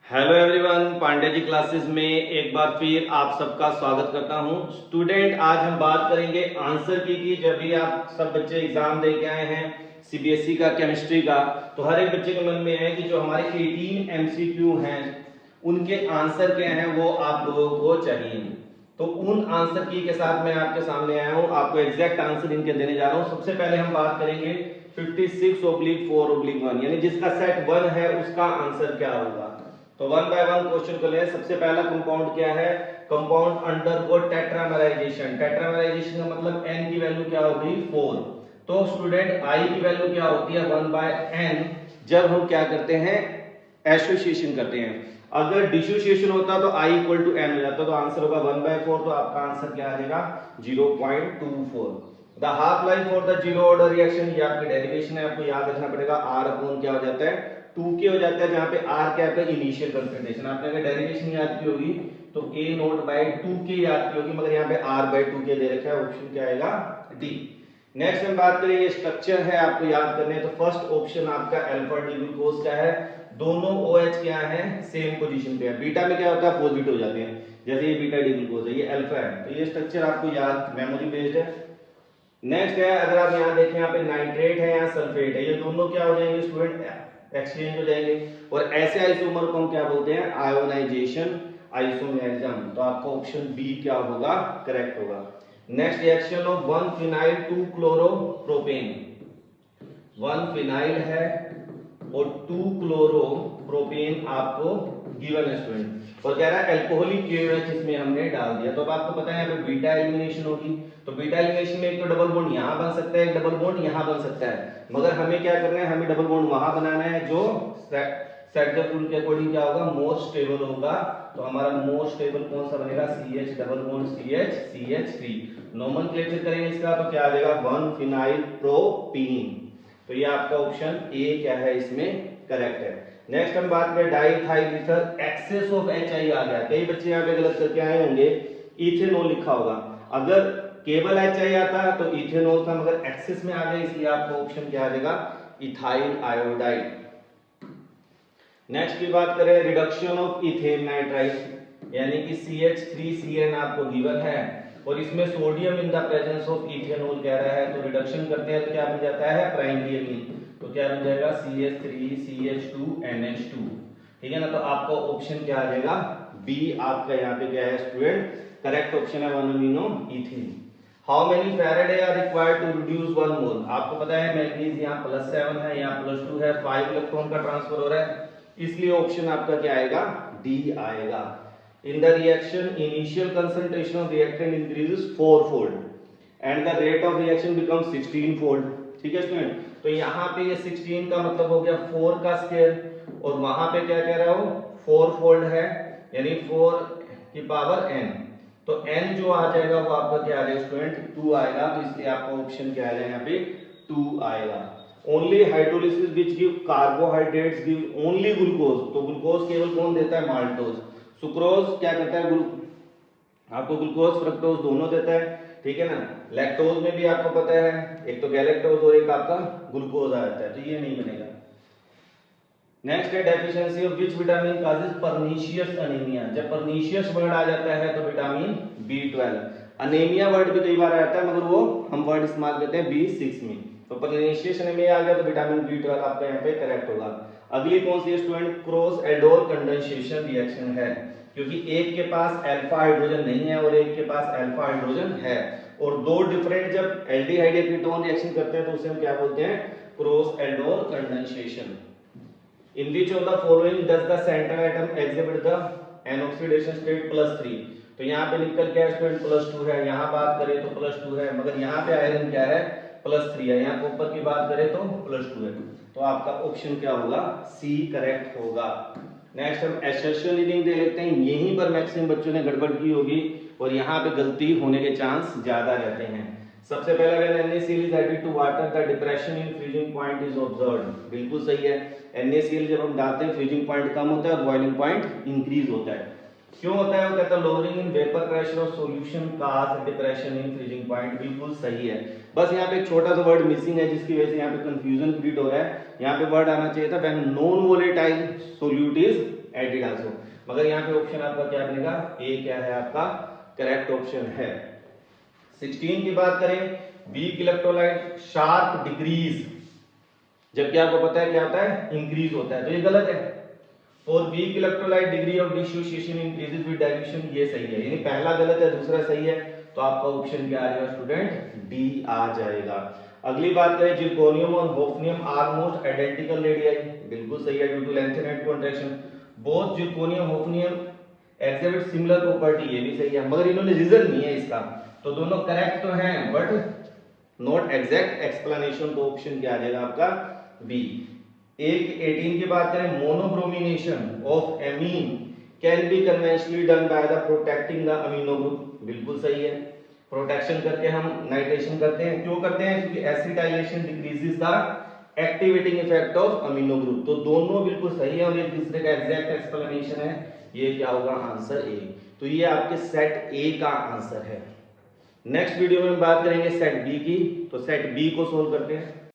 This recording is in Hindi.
Hello everyone, Pandey ji classes में एक बार फिर आप सबका स्वागत करता हूं। स्टूडेंट, आज हम बात करेंगे आंसर की कि जब भी आप सब बच्चे एग्जाम दे के आए हैं सीबीएसई का केमिस्ट्री का, तो हर एक बच्चे के मन में है कि जो हमारे 18 एमसीक्यू हैं उनके आंसर क्या हैं वो आप लोगों को चाहिए। तो उन आंसर की के साथ मैं आपके सामने आया हूं, आपको एग्जैक्ट आंसर इनके देने जा रहा हूं। सबसे पहले हम बात करेंगे 56/4/1, यानी जिसका सेट 1 है उसका आंसर क्या होगा। तो वन बाय वन क्वेश्चन को लें। सबसे पहला कंपाउंड क्या है? Compound undergo टेट्रामेराइजेशन। टेट्रामेराइजेशन का मतलब n की वैल्यू क्या होगी? 4। तो स्टूडेंट i की वैल्यू क्या होती है? 1/n। जब हम क्या करते हैं? एसोसिएशन करते हैं। अगर डिसोसिएशन होता तो i इक्वल टू n हो जाता, तो आंसर होगा 1/4। तो आपका आंसर क्या आ जाएगा? 0.24। The half life for the zero order reaction, ये आपकी डेरिवेशन है, आपको याद रखना पड़ेगा। r अपॉन क्या हो जाता है? 2k हो जाता है, जहां पे r क्या है? Initial concentration. आपने अगर डेरिवेशन याद की होगी तो a नोट बाय 2k याद की होगी, मगर यहाँ पे r बाय 2k दे रखा है। ऑप्शन क्या आएगा? डी। नेक्स्ट हम बात करें, ये स्ट्रक्चर है आपको याद करने हैं। तो फर्स्ट ऑप्शन आपका अल्फा डी ग्लूकोज का है। दोनों OH क्या है? सेम पोजीशन पे है। बीटा में क्या होता है? अपोजिट हो जाते हैं। जैसे ये बीटा डी ग्लूकोज है, ये अल्फा है, तो ये स्ट्रक्चर आपको याद, मेमोरी बेस्ड है। नेक्स्ट है, अगर आप यहाँ देखें, यहाँ पे नाइट्रेट है, यहाँ सल्फेट है, ये दोनों क्या हो जाएंगे स्टूडेंट? एक्सचेंज हो जाएंगे। और ऐसे आइसोमर को हम क्या बोलते हैं? Ionization isomerism. तो आपका ऑप्शन बी क्या होगा? करेक्ट होगा। Next, reaction of 1 phenyl 2 chloropropane. 1 phenyl है और 2 क्लोरोप्रोपेन आपको गिवन है स्टूडेंट, और कह रहा है अल्कोहलिक KOH इसमें हमने डाल दिया। तो अब आपको पता है यहाँ पे बीटा एलिमिनेशन होगी। तो बीटा एलिमिनेशन में एक तो डबल बॉन्ड यहाँ बन सकता है, एक डबल बॉन्ड यहाँ बन सकता है, मगर हमें क्या करना है? हमें डबल बॉन्ड वहां बनाना है जो सेटजर रूल के अकॉर्डिंग क्या होगा? मोर स्टेबल होगा। तो हमारा मोर स्टेबल कौन सा बनेगा? CH double bond CH CH3। Nomenclature करेंगे इसका तो क्या आ जाएगा? 1 फिनाइल प्रोपीन। तो ये आपका ऑप्शन ए क्या है इसमें? करेक्ट है। नेक्स्ट हम बात करें diethyl ether. Excess of HI आ गया। कई बच्चे यहाँ पे गलत करके आए होंगे, इथेनॉल लिखा होगा। अगर केवल HI आता तो इथेनॉल था, मगर एक्सेस में आ गया, इसलिए आपका ऑप्शन क्या आ जाएगा? Ethyl iodide. नेक्स्ट की बात करें, रिडक्शन ऑफ इथेन नाइट्राइट, यानी कि CH3CN आपको गिवन है और इसमें sodium in the presence of ethanol कह रहा है। तो रिडक्शन करते हैं तो क्या बन जाता है? Primary amine. तो क्या बन जाएगा? CH3CH2NH2। ठीक है ना? तो आपका ऑप्शन क्या आ जाएगा? बी आपका यहाँ पे क्या है स्टूडेंट? करेक्ट ऑप्शन है 1 amino ethane. How many Faraday are required to reduce 1 mole? आपको पता है मैग्नीज यहाँ +7 है, यहाँ +2 है, 5 इलेक्ट्रॉन का ट्रांसफर हो रहा है, इसलिए ऑप्शन आपका क्या आएगा? डी आएगा। In the reaction initial concentration of reactant increases 4-fold and the rate of reaction becomes 16-fold। ठीक है स्टूडेंट? तो यहाँ पे ये 16 का मतलब हो गया 4 का स्क्वायर, और वहां पे क्या कह रहा हो? 4-fold है, यानी 4 की पावर n। तो n जो आ जाएगा वो आपका क्या आ जाएगा स्टूडेंट? 2 आएगा। तो इसलिए आपका ऑप्शन क्या आ जाएगा यहाँ पे? 2 आएगा। Only hydrolysis which give carbohydrates give only glucose. तो ग्लूकोज केवल कौन देता है? माल्टोज। सुक्रोज क्या करता है? आपको ग्लूकोज फ्रक्टोज दोनों देता है। ठीक है ना? लैक्टोज में भी आपको पता है एक तो गैलेक्टोज और एक आपका ग्लूकोज आ जाता है, तो ये नहीं बनेगा। नेक्स्ट है, deficiency of which vitamin causes pernicious anaemia. जब पर्निशियस वर्ड आ जाता है तो विटामिन B12। अनीमिया वर्ड भी कई बार आता है, मगर वो हम वर्ड इस्तेमाल करते हैं B6 में। तो पर्निशियस अनीमिया आ गया तो विटामिन B12 आपका यहाँ पे करेक्ट होगा। अगली कौन सी student? Cross aldol condensation reaction है, क्योंकि एक के पास अल्फा हाइड्रोजन नहीं है और एक के पास अल्फा हाइड्रोजन है, और दो डिफरेंट जब एल्डिहाइड या कीटोन रिएक्शन करते हैं तो उसे हम क्या बोलते हैं? Cross aldol condensation. In which of the following does the central atom exhibit the an oxidation state +3? तो यहाँ पे लिखकर क्या स्टूडेंट? +2 है। यहाँ बात करें तो +2 है, मगर यहाँ पे आयरन क्या है? +3 है। यहाँ कॉपर की बात करें तो +2 है। तो आपका ऑप्शन क्या होगा? सी करेक्ट होगा। नेक्स्ट हम एसर्शन रीडिंग दे लेते हैं। यहीं पर मैक्सिमम बच्चों ने गड़बड़ की होगी और यहाँ पे गलती होने के चांस ज्यादा रहते हैं। सबसे पहला, when NaCl is added to water the depression in freezing point is observed। बिल्कुल सही है। NaCl जब हम डालते हैं फ्रीजिंग पॉइंट कम होता है और बॉइलिंग पॉइंट इंक्रीज होता है। क्यों होता है? वो कहता है lowering in vapour pressure of solution cause depression in freezing point. बिल्कुल सही है। बस यहाँ पे एक छोटा सा वर्ड मिसिंग है जिसकी वजह से यहाँ पे कंफ्यूजन क्रिएट हो रहा है। यहाँ पे वर्ड आना चाहिए था when non volatile solute is added also, मगर यहाँ पे ऑप्शन आपका क्या बनेगा, ए क्या है आपका करेक्ट ऑप्शन है। 16 की बात करें, वीक इलेक्ट्रोलाइट शार्प डिक्रीज, जबकि आपको पता है क्या होता है, इंक्रीज होता है, तो ये गलत है। For weak electrolyte degree of dissociation increases with dilution, ये सही है, यानी पहला गलत है दूसरा सही है, तो आपका ऑप्शन क्या आ जाएगा स्टूडेंट, डी आ जाएगा। अगली बात करें, जिरकोनियम और होफनियम ऑलमोस्ट आइडेंटिकल रेडियाई, बिल्कुल सही है, due to length and contraction both zirconium hafnium exhibit similar property, ये भी सही है, मगर इन्होंने रीजन नहीं है इसका, तो दोनों करेक्ट तो हैं बट नॉट एग्जैक्ट एक्सप्लेनेशन, तो ऑप्शन क्या आ जाएगा आपका बी। 18 की बात करें, monobromination of amine can be conventionally done by the protecting the amino group, बिल्कुल सही है, प्रोटेक्शन करके हम नाइट्रेशन करते हैं, क्यों करते हैं, क्योंकि acetylation decreases the activating effect of amino group, तो दोनों बिल्कुल सही है और एक दूसरे का एग्जैक्ट एक्सप्लेनेशन है, ये क्या होगा आंसर ए, तो ये आपके सेट ए का आंसर है। नेक्स्ट वीडियो में बात करेंगे सेट बी की, तो सेट बी को सोल्व करते हैं।